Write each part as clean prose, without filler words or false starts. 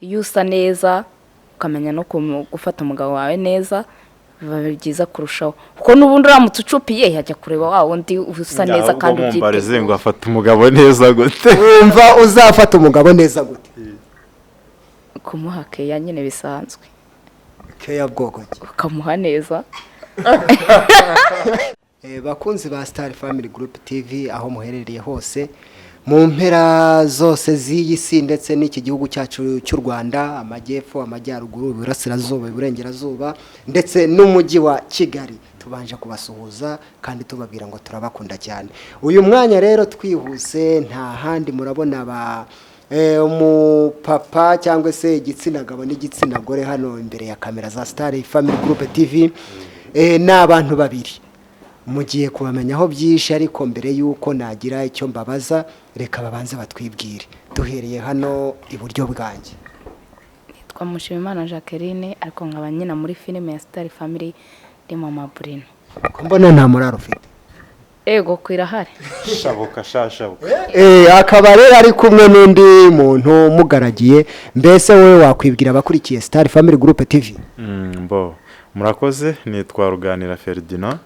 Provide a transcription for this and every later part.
iyo usa neza ukamenya no gufata umugabo wawe neza biba byiza kurushaho kuko n'ubundi uramutse ucupiye yajya kureba wa wundi usa neza kandi ubyiteguye ngo afata umugabo neza gute wumva uzafata umugabo neza gute kumuha keya nyine bisanzwe keya bwoko ki ukamuha neza bakunzi ba Star Family Group TV aho muherereye hose mu mpera zose z'iyi si ndetse n'iki gihugu cyacu cy'u Rwanda amajyepfo amajyaruguru iburasirazuba iburengerazuba ndetse n'umujyi wa Kigali tubanje kubasuhuza kandi tubabwira ngo turabakunda cyane uyu mwanya rero twihuse nta handi murabona ba umupapa cyangwa se igitsina gabo n'igitsina gore hano imbere ya kamera za Star Family Group TV n'abantu babiri mugiye kubamenyaho byinshi ariko mbere yuko nagira icyo mbabaza reka babanze batwibwire duhereye hano iburyo bwanjye nitwa Mushimimana Jacqueline ariko nkaba nyina muri filime ya Star Family ndi Mama Bruno ko mbona nta muraro ufite ego kwirahari shabuka shashabuka akaba rero ari kumwe n'undi muntu mugaragiye mbese wowe wakwibwira abakurikiye Star Family Group TV murakoze nitwa Ruganira Ferdinand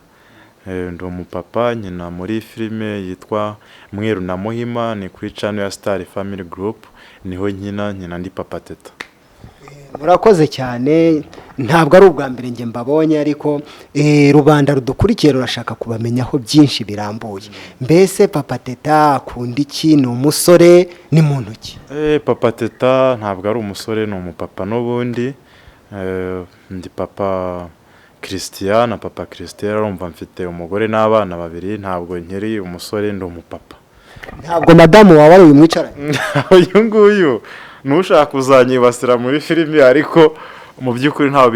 ndi umupapa nyina muri filime yitwa Mweru na Muhima ni kuri channel ya Star Family Group niho nyina ndi Papa Teta murakoze cyane ntabwo ari ubwa mbere nge mbabonye ariko rubanda rudukurikiye rurashaka kubamenyaho byinshi birambuye mbese Papa Teta akunda iki ni umusore ni muntu ki Papa Teta ntabwo ari umusore ni umupapa n'ubundi ndi papa Christian na Papa Christian urumva mfite umugore n'abana babiri ntabwo nkiri umusore ndi umupapa ntabwo madamu wawe ari uyu mwicaranye uyu nguyu nushaka kuzanyibasira muri filime ariko mu by'ukuri ntaho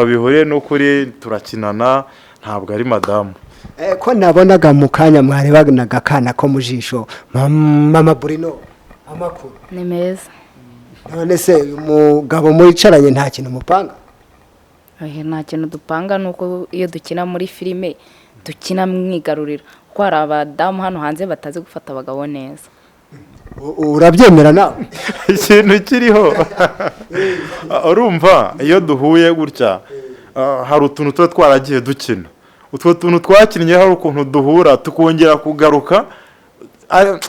bihuriye n'ukuri turakinana ntabwo ari madamu ko nabonaga mu kanya mwarebanaga akana ko mu jisho Mama Bruno amakuru ni meza none se umugabo mwicaranye nta kintu mupanga nta kintu dupanga nuko iyo dukina muri filime dukina mwigarurira ko hari abadamu hano hanze batazi gufata abagabo neza urabyemera nawe ikintu kiriho urumva iyo duhuye gutya hari utuntu tuba twaragiye dukina utwo tuntu twakinnye hari ukuntu duhura tukongera kugaruka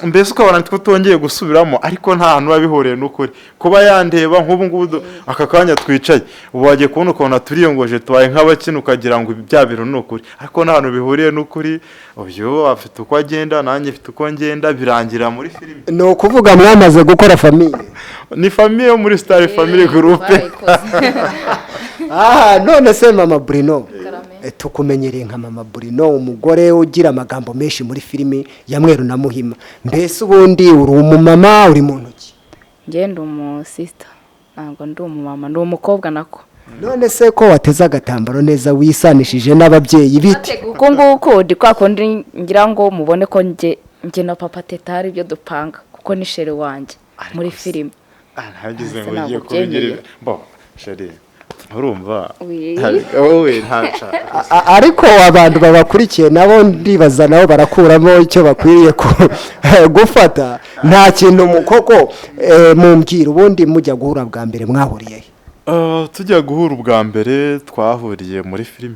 mbese ukabona nitwo twongeye gusubiramo ariko nta hantu babihuriye n'ukuri kuba yandeba nk'ubu ngubu aka kanya twicaye ubu wagiye kubona ukuntu turiyongoje tubaye nk'abakina ukagira ngo bya bintu ni ukuri ariko nta hantu bihuriye n'ukuri uyu afite uko agenda nanjye mfite uko ngenda birangira muri filime ni ukuvuga mwamaze gukora famiye ni famiye yo muri Star Family Group none se Mama Bruno tukumenyereye nka Mama Bruno umugore ugira amagambo menshi muri filime ya Mweru na Muhima mbese ubundi uri umumama uri muntu ki nge ndi umusista ntabwo ndi umumama ndi umukobwa nako none se ko wateze agatambaro neza wisanishije n'ababyeyi biti kuko nguko ndi kwakundi ngira ngo mubone ko nge na Papa Teta ari byo dupanga kuko ni shere wanjye muri filime ntagize ngo ugiye kubigira shere urumva wowe ntaca ariko abantu babakurikiye nabo ndibaza nabo barakuramo icyo bakwiriye gufata nta kintu mukoko mumbwira ubundi mujya guhura bwa mbere mwahuriye tujya guhura ubwa mbere twahuriye muri filime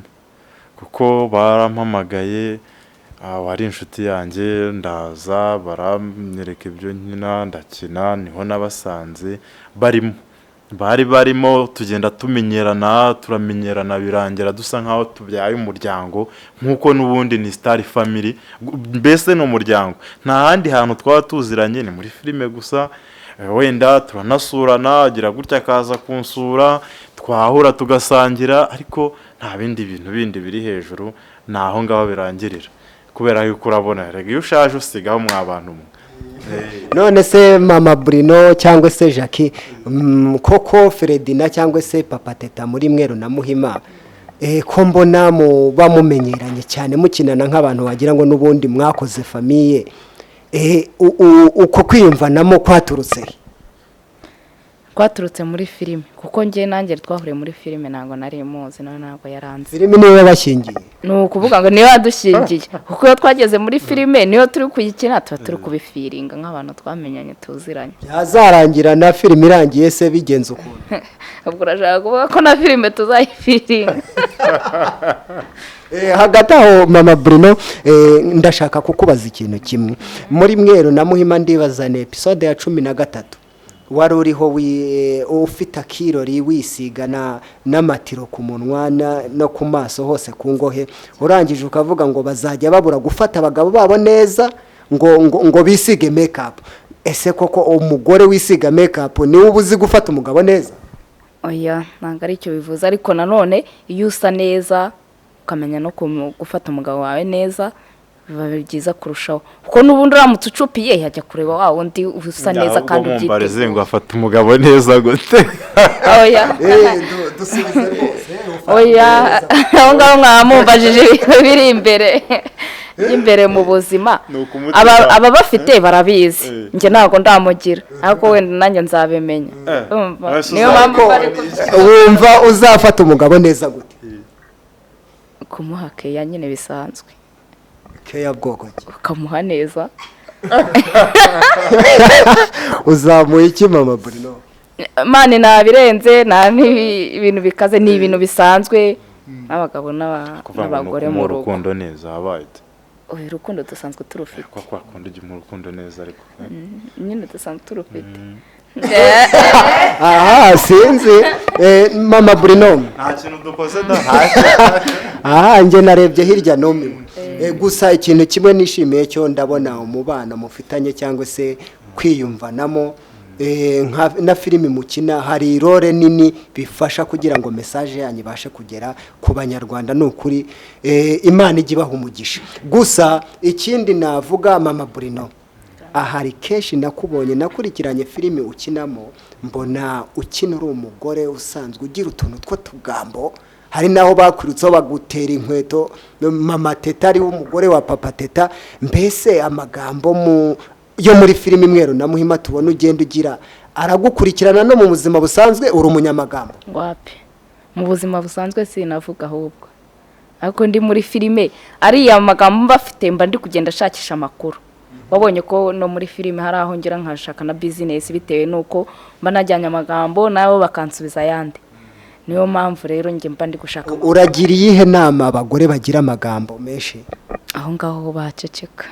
kuko barampamagaye wari inshuti yanjye ndaza baranyereka ibyo nkina ndakina niho nabasanze barimo tugenda turamenyerana birangira dusa nkaho tubyaye umuryango nkuko n'ubundi ni Star Family mbese no umuryango nta handi hantu twaba tuziranye ni muri filime gusa wenda turanasurana agira gutya akaza kunsura twahura tugasangira ariko nta bindi bintu biri hejuru naho ngaho birangirira kubera yuko urabona rega iyo ushaje usigaho mwabantu none se Mama Bruno cyangwa se Jackie koko Ferdinand cyangwa se Papa Teta muri Mweru na Muhima ko mbona bamumenyeranye cyane mukinana nk'abantu wagira ngo n'ubundi mwakoze famiye uko kwiyumvanamo kwaturutse twaturutse muri filime kuko njye nanjye twahuriye muri filime ntabwo nari muzi nawe ntabwo yaranze. filime niyo yabashyingiye ni ukuvuga ngo niyo yadushyingiye kuko iyo twageze muri filime niyo turi kuyikina tuba turi kubifiringa nk'abantu twamenyanye tuziranye. byazarangira na filime irangiye se bigenze ukuntu ubwo urashaka kuvuga ko na filime tuzayifiringa. hagati aho mama Bruno ndashaka kukubaza ikintu kimwe muri Mweru na Muhima ndibaza ni episode ya 13 wari uriho ufite akirori wisigana n'amatiro ku munwa no ku maso hose ku ngohe urangije ukavuga ngo bazajya babura gufata abagabo babo neza ngo bisige makeup. Ese koko umugore wisiga makeup niwe ubuzi gufata umugabo neza? Oya ntabwo ari cyo bivuze ariko nanone iyo usa neza ukamenya no gufata umugabo wawe neza biba byiza kurushaho kuko n'ubundi uramutse ucupiye yajya kureba wa wundi usa neza kandi ubyiteze ngo afate umugabo neza gute. Oya dusubize rwose oya aho ngaho mwamubajije biri imbere mu buzima aba bafite barabizi njye ntabwo ndamugira ariko wenda nanjye nzabimenya. Niyo mpamvu wumva uzafata umugabo neza gute? kumuha keya nyine bisanzwe. Keya bwoko ki? Ukamuha neza. Uzamuye iki mama Bruno? Mane nabirenze ibintu bikaze ni ibintu bisanzwe n'abagabo n'abagore mu rukundo neza habaye. Oya urukundo dusanzwe turufite. Kwa kwakunda ujye mu rukundo neza ariko. Nyine dusanzwe turufite. Aha sinzi mama Bruno nta kintu dukoze da. aha nge narebye hirya no hino gusa ikintu kimwe nishimiye cyo ndabona umubano mufitanye cyangwa se kwiyumvanamo na filimi mukina hari role nini bifasha kugira ngo message yanyu ibashe kugera ku banyarwanda n'ukuri Imana igibaha umugisha. Gusa ikindi navuga mama Bruno ahari keshi nakubonye nakurikiranye filimi ukinamo mbona ukina uri umugore usanzwe ugira utuntu two tugambo hari naho bakwirutseho bagutera inkweto mama Teta ari umugore wa papa Teta. Mbese amagambo yo muri filimi Mweru na Muhima tubona ugenda ugira aragukurikirana no mu buzima busanzwe uri umunyamagambo? Wapi mu buzima busanzwe sinavuga ahubwo ariko ndi muri filime ari amagambo mbafite mba ndi kugenda ashakisha amakuru. Wabonye ko no muri filime hari aho ngira nkashaka na business bitewe nuko mba najyanye amagambo nabo bakansubiza yandi. Niyo mpamvu rero nge mba ndi gushaka. Uragiriye ihe nama abagore bagira amagambo menshi? Aho ngaho baceceka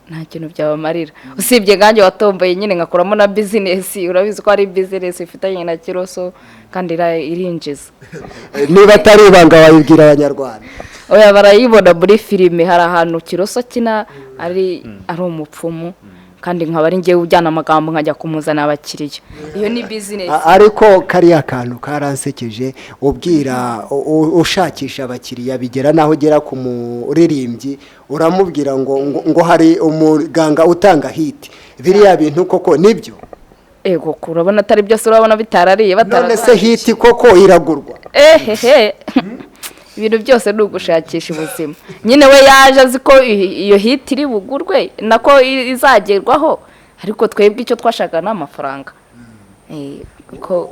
nta kintu byabamarira usibye gange watomboye nyine ngakuramo na business. Urabizi ko ari business ifitanye na Kiroso kandi irinjiza. Niba atari ibanga wayibwira abanyarwanda? Oya barayibona muri filime hari ahantu Kiroso kina ari umupfumu kandi nkaba ari ngiye ujyana amagambo nkajya kumuzana abakiriya. Iyo ni business. Ariko kariya kantu karansekeje ubwira ushakisha abakiriya bigera naho gera ku muririmbyi uramubwira ngo hari umuganga utanga hit. Biriya bintu koko nibyo? Ego kurabona atari byose urabona bitarariye none se hit koko iragurwa? Ibintu byose ni ugushakisha ubuzima nyine we yaje azi ko iyo hit iri bugurwe nako izagerwaho ariko twebwe icyo twashaka n'amafaranga.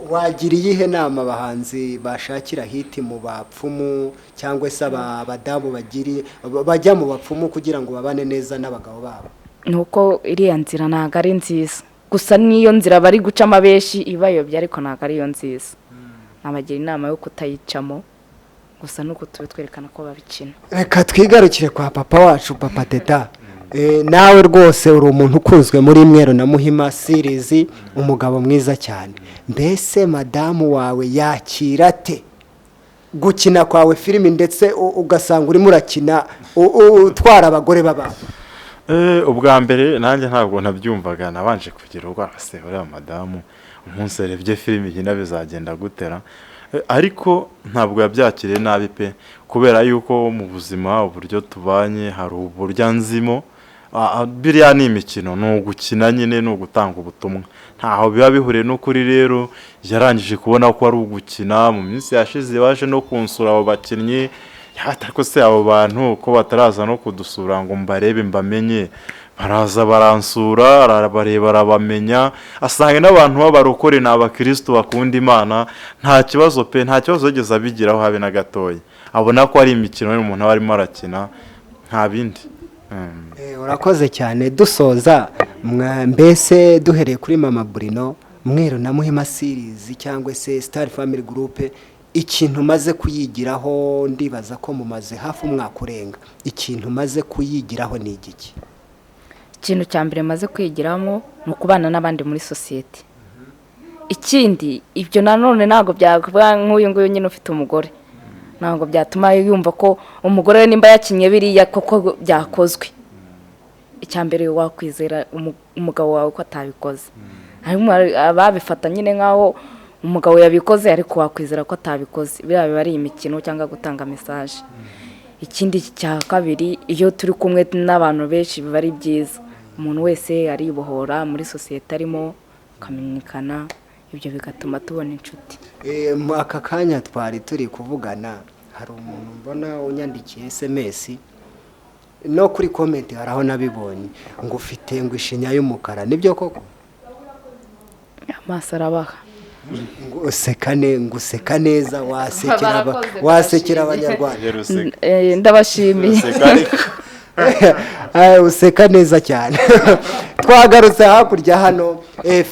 Wagiriye ihe nama abahanzi bashakira hit mu bapfumu cyangwa se abadamu bajya mu bapfumu kugira ngo babane neza n'abagabo babo? Nuko iriya nzira ntago ari nziza gusa niyo nzira bari guca amabeshi ibayobya ariko ntago ari yo nziza. Nabagira inama yo kutayicamo gusa nuko twerekana ko babikina. Reka twigarukire kwa papa wacu papa Teta. Nawe rwose uri umuntu ukunzwe muri Mweru na Muhima series umugabo mwiza cyane. Mbese madamu wawe yakira te gukina kwawe filimi ndetse ugasanga urimo urakina utwara abagore baba? Ubwa mbere nanjye ntabwo nabyumvaga nabanje kugira ubwase uriya madamu umunsi yarebye filimi hina bizagenda gutera ariko ntabwo yabyakiriye nabi pe kubera yuko mu buzima uburyo tubanye hari uburyo nzimo biriya ni imikino no gukina nyine no gutanga ubutumwa ntaho biba bihuriye no kuri rero yarangije kubona ko ari ugukina mu minsi yashize baje no kunsura abo bakinnyi ariko se abo bantu ko bataraza no kudusura ngo mbarebe mbamenye baraza baransura arabareba arabamenya asanga n'abantu b'abarokore ni abakristo bakunda Imana nta kibazo pe nta kibazo yigeze abigiraho habe na gatoya abona ko ari imikino y'umuntu aba arimo arakina nta bindi. Urakoze cyane dusoza mbese duhereye kuri Mama Bruno Mweru na Muhima series cyangwa se Star Family Group ikintu maze kuyigiraho ndibaza ko mumaze hafi umwaka urenga ikintu maze kuyigiraho ni igiki? Ikintu cya mbere maze kwigiramo ni ukubana n'abandi muri society. Ikindi ibyo nanone ntago byakuba nk'uyu nguyu nyine ufite umugore ntago byatuma yumva ko umugore nimba yakinye biriya koko byakozwe. Icya mbere wakwizera umugabo wawe ko atabikoze. Ababifata nyine nkaho umugabo yabikoze ariko wakwizera ko atabikoze biba ari imikino cyangwa gutanga message. Ikindi cya kabiri iyo turi kumwe n'abantu benshi biba ari byiza umuntu wese aribohora muri society arimo kamenyekana ibyo bigatuma tubona inshuti. Aka kanya twari turi kuvugana hari umuntu mbona unyandikiye SMS no kuri comment haraho nabibonye ngo ufite ngo ishinya y'umukara nibyo koko? Amaso arabaha useka neza wasekera abanyarwanda. Ndabashimiye useka neza cyane. Twagarutse hakurya hano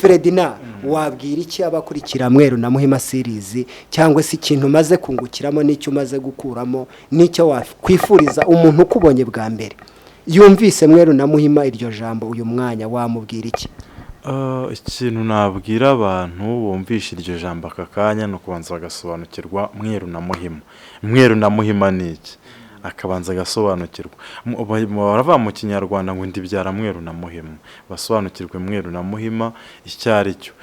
Fredina wabwira iki abakurikira Mweru na Muhima series cyangwa se ikintu maze kungukiramo n'icyo maze gukuramo n'icyo wakwifuriza umuntu ukubonye bwa mbere yumvise Mweru na Muhima iryo jambo uyu mwanya wamubwira iki? Ikintu nabwira abantu bumvisha iryo jambo aka kanya no kubanza bagasobanukirwa Mweru na Muhima. Mweru na Muhima ni iki? Akabanza gasobanukirwa. Barava mu Kinyarwanda ngo ndibyara Mweru na Muhima. Basobanukirwe Mweru na Muhima icyari cyo.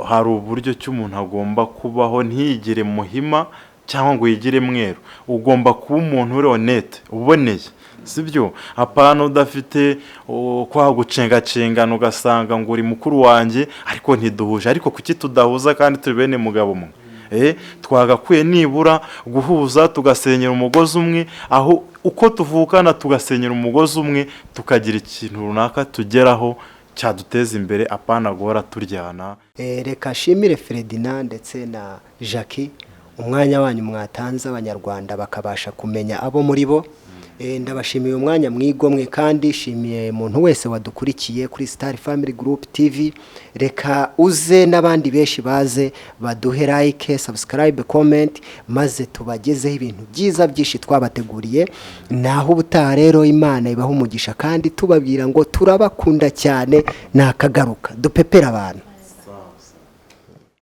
Hari uburyo cy'umuntu agomba kubaho ntiyigire Muhima cyangwa ngo yigire Mweru. Ugomba kuba umuntu uri honete, uboneye. Sibyo apana udafite kwa gucenga ugasanga ngo uri mukuru wanjye ariko ntiduhuje ariko kuki tudahuza kandi turi bene mugabo umwe twagakwiye nibura guhuza tugasenyera umugozi umwe aho uko tuvukana tugasenyera umugozi umwe tukagira ikintu runaka tugeraho cyaduteza imbere apana guhora turyana. Reka shimire Ferdinand ndetse na Jackie umwanya wanyu mwatanze abanyarwanda bakabasha kumenya abo muri bo. Ndabashimiye umwanya mwigomwe kandi shimiye umuntu wese wadukurikiye kuri Star Family Group TV. Reka uze n'abandi benshi baze baduhe like, subscribe, comment maze tubagezeho ibintu byiza byinshi twabateguriye. Naho ubutaha rero Imana ibaho umugisha kandi tubabwira ngo turabakunda cyane nakagaruka dupepera abantu.